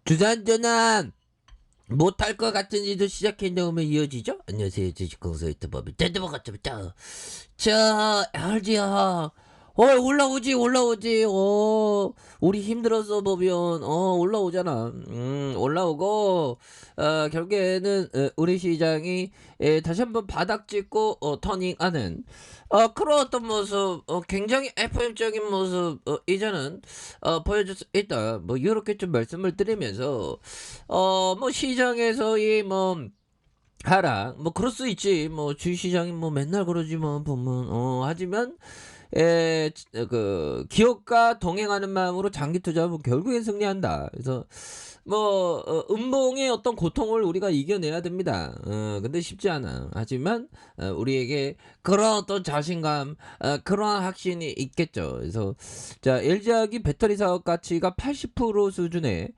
주산전환 못할 것 같은 일도 시작해 놓으면 이어지죠? 안녕하세요. 주식공사 유튜버비 대드버거점이죠. 저 LG야 올라오지. 우리 힘들어서 보면 올라오잖아. 올라오고 결국에는 우리 시장이 다시 한번 바닥 찍고 터닝하는 그런 어떤 모습, 굉장히 FM적인 모습 이제는 보여줄 수 있다. 뭐 이렇게 좀 말씀을 드리면서 뭐 시장에서의 뭐 하락 뭐 그럴 수 있지. 뭐 주식시장이 뭐 맨날 그러지만 보면 하지만 그 기업과 동행하는 마음으로 장기 투자하면 결국엔 승리한다. 그래서 뭐 음봉의 어떤 고통을 우리가 이겨내야 됩니다. 근데 쉽지 않아. 하지만 우리에게 그런 어떤 자신감, 그러한 확신이 있겠죠. 그래서 자, LG화학이 배터리 사업 가치가 80% 수준의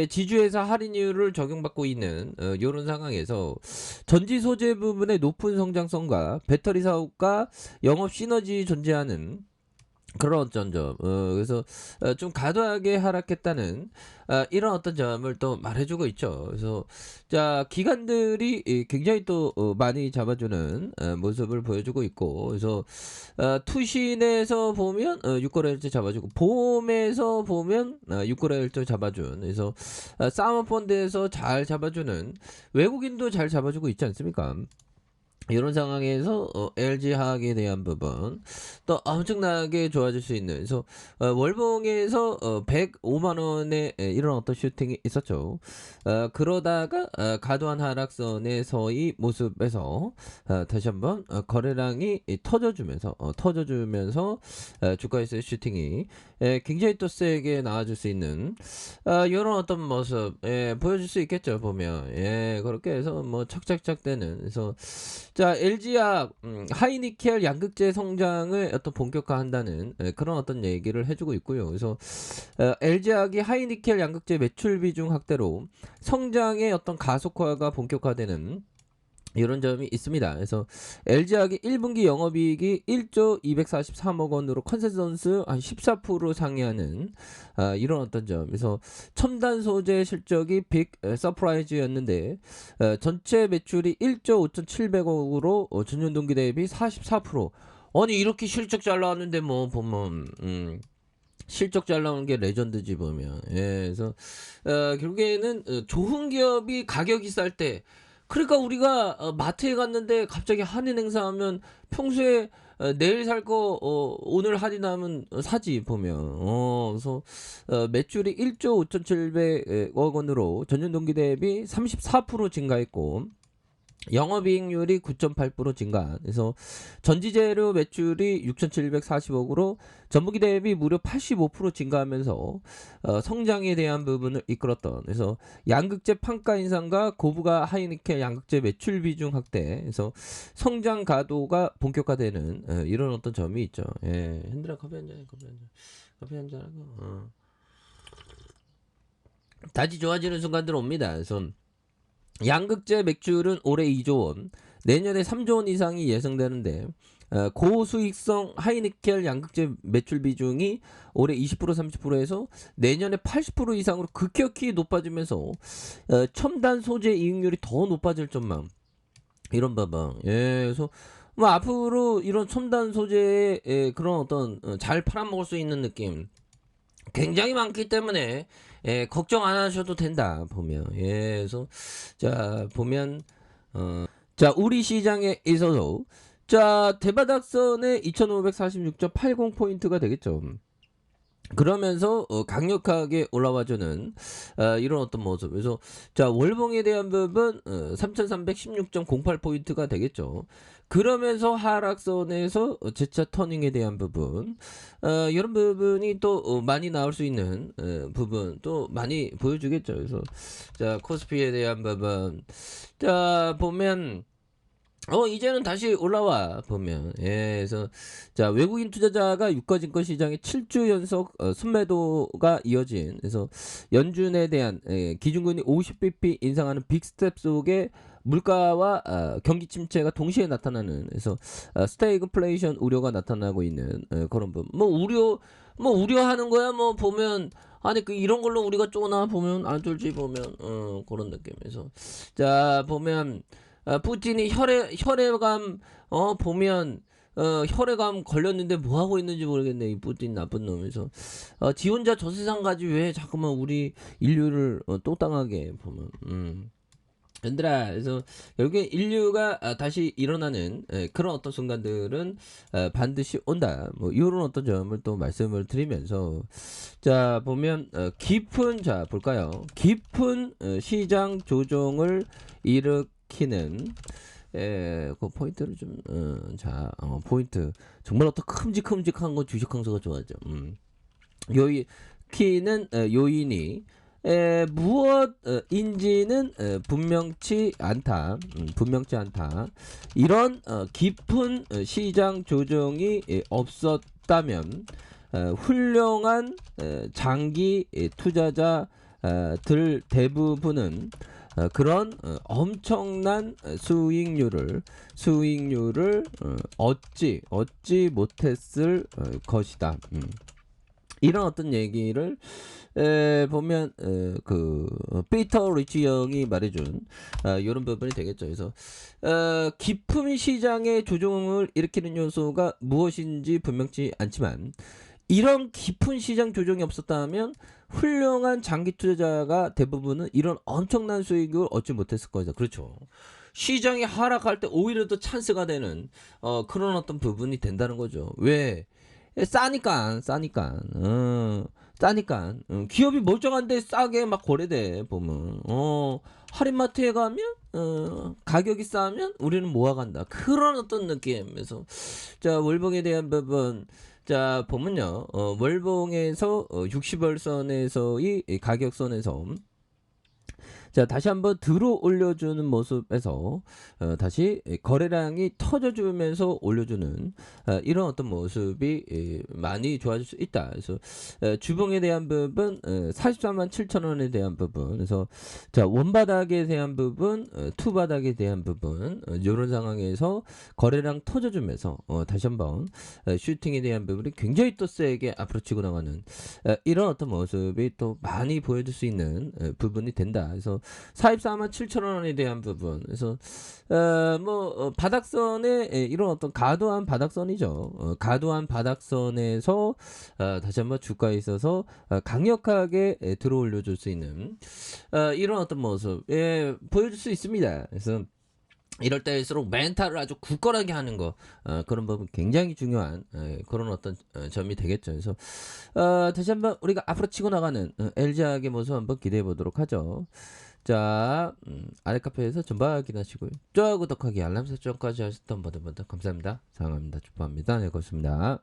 지주회사 할인율을 적용받고 있는 이런 상황에서 전지 소재 부분의 높은 성장성과 배터리 사업과 영업 시너지 존재하는 그런 어떤 점, 그래서 좀 과도하게 하락했다는 이런 어떤 점을 또 말해주고 있죠. 그래서 자, 기관들이 굉장히 또 많이 잡아주는 모습을 보여주고 있고, 그래서 투신에서 보면 6거래일째 잡아주고, 보험에서 보면 6거래일째 잡아준, 그래서 사모펀드에서 잘 잡아주는, 외국인도 잘 잡아주고 있지 않습니까? 이런 상황에서 LG화학에 대한 부분 또 엄청나게 좋아질 수 있는, 그래서 월봉에서 105만원의 이런 어떤 슈팅이 있었죠. 그러다가 과도한 하락선에서의 모습에서 다시 한번 거래량이 터져주면서 주가에서의 슈팅이 굉장히 또 세게 나와줄 수 있는 이런 어떤 모습 보여줄 수 있겠죠. 보면 그렇게 해서 뭐 착착착 되는, 그래서 자, LG화학 하이니켈 양극재 성장을 어떤 본격화한다는 그런 어떤 얘기를 해주고 있고요. 그래서 LG화학이 하이니켈 양극재 매출 비중 확대로 성장의 어떤 가속화가 본격화되는 이런 점이 있습니다. 그래서 LG화학이 1분기 영업이익이 1조 243억 원으로 컨센서스 한 14% 상회하는 이런 어떤 점. 그래서 첨단 소재 실적이 빅 서프라이즈였는데 전체 매출이 1조 5,700억으로 전년 동기 대비 44%. 아니 이렇게 실적 잘 나왔는데 뭐 보면 실적 잘 나오는 게 레전드지 보면. 그래서 결국에는 좋은 기업이 가격이 쌀 때, 그러니까 우리가 마트에 갔는데 갑자기 할인 행사하면 평소에 내일 살 거 오늘 할인하면 사지 보면. 그래서 매출이 1조 5,700억 원으로 전년 동기 대비 34% 증가했고, 영업이익률이 9.8% 증가. 그래서 전지재료 매출이 6,740억으로 전분기 대비 무려 85% 증가하면서 성장에 대한 부분을 이끌었던, 그래서 양극재 판가 인상과 고부가 하이니켈 양극재 매출 비중 확대, 그래서 성장 가도가 본격화되는 이런 어떤 점이 있죠. 흔들어 커피 한 잔, 커피 한 잔 하고 다시 좋아지는 순간들 옵니다. 그래서 양극재 매출은 올해 2조 원, 내년에 3조 원 이상이 예상되는데, 고수익성 하이니켈 양극재 매출 비중이 올해 20% 30%에서 내년에 80% 이상으로 급격히 높아지면서 첨단 소재 이익률이 더 높아질 전망. 이런 봐봐. 그래서 뭐 앞으로 이런 첨단 소재의 그런 어떤 잘 팔아먹을 수 있는 느낌 굉장히 많기 때문에 걱정 안 하셔도 된다 보면. 그래서 자 보면 자, 우리 시장에 있어서 자, 대바닥선에 2546.80 포인트가 되겠죠. 그러면서 강력하게 올라와주는 이런 어떤 모습. 그래서 자, 월봉에 대한 부분 3316.08포인트가 되겠죠. 그러면서 하락선에서 재차 터닝에 대한 부분, 이런 부분이 또 많이 나올 수 있는 부분 또 많이 보여주겠죠. 그래서 자, 코스피에 대한 부분 자 보면 이제는 다시 올라와 보면. 그래서 자, 외국인 투자자가 유가증권 시장에 7주 연속 순매도가 이어진, 그래서 연준에 대한 기준금리 50bp 인상하는 빅스텝 속에 물가와 경기 침체가 동시에 나타나는, 그래서 스태그플레이션 우려가 나타나고 있는 그런 부분. 뭐 우려하는 거야 뭐 보면. 아니 그 이런 걸로 우리가 쪼나 보면 안 쫄지 보면 그런 느낌에서 자 보면 푸틴이 혈액암 보면 혈액암 걸렸는데 뭐 하고 있는지 모르겠네 이 푸틴 나쁜 놈에서 지 혼자 저 세상 가지 왜 자꾸만 우리 인류를 또 땅하게 보면 얘들아 그래서 결국에 인류가 다시 일어나는 그런 어떤 순간들은 반드시 온다 뭐 이런 어떤 점을 또 말씀을 드리면서 자 보면 깊은 자 볼까요 깊은 시장 조정을 일으키는 그 포인트를 포인트 정말 어떤 큼직큼직한 거 주식 강서가 좋아하죠 키는 요인이 무엇인지는 분명치 않다. 이런 깊은 시장 조정이 없었다면 훌륭한 장기 투자자들 대부분은 그런 엄청난 수익률을 얻지 못했을 것이다. 이런 어떤 얘기를 보면 피터 리치 형이 말해준 이런 부분이 되겠죠. 그래서 깊은 시장의 조정을 일으키는 요소가 무엇인지 분명치 않지만 이런 깊은 시장 조정이 없었다면 훌륭한 장기 투자자가 대부분은 이런 엄청난 수익을 얻지 못했을 거죠. 그렇죠. 시장이 하락할 때 오히려 더 찬스가 되는 그런 어떤 부분이 된다는 거죠. 왜? 싸니까. 기업이 멀쩡한데 싸게 막 거래돼 보면 할인마트에 가면 가격이 싸면 우리는 모아간다 그런 어떤 느낌에서 자 월봉에 대한 부분 자 보면요 월봉에서 60월선에서의 가격선에서 자 다시 한번 들어 올려주는 모습에서 다시 거래량이 터져주면서 올려주는 이런 어떤 모습이 많이 좋아질 수 있다. 그래서 주봉에 대한 부분 44만 7천 원에 대한 부분 그래서 자 원바닥에 대한 부분 투바닥에 대한 부분 이런 상황에서 거래량 터져주면서 다시 한번 슈팅에 대한 부분이 굉장히 또 세게 앞으로 치고 나가는 이런 어떤 모습이 또 많이 보여줄 수 있는 부분이 된다. 그래서 44만 7천 원에 대한 부분 그래서 바닥선에 이런 어떤 가도한 바닥선이죠. 가도한 바닥선에서 다시 한번 주가에 있어서 강력하게 들어 올려줄 수 있는 이런 어떤 모습 보여줄 수 있습니다. 그래서 이럴 때일수록 멘탈을 아주 굳건하게 하는 거 그런 부분 굉장히 중요한 그런 어떤 점이 되겠죠. 그래서 다시 한번 우리가 앞으로 치고 나가는 LG화학의 모습 한번 기대해 보도록 하죠. 자 아래 카페에서 전방 확인하시고요. 좋아요 구독하기 알람 설정까지 하셨던 분들 감사합니다. 사랑합니다. 축복합니다. 네 고맙습니다.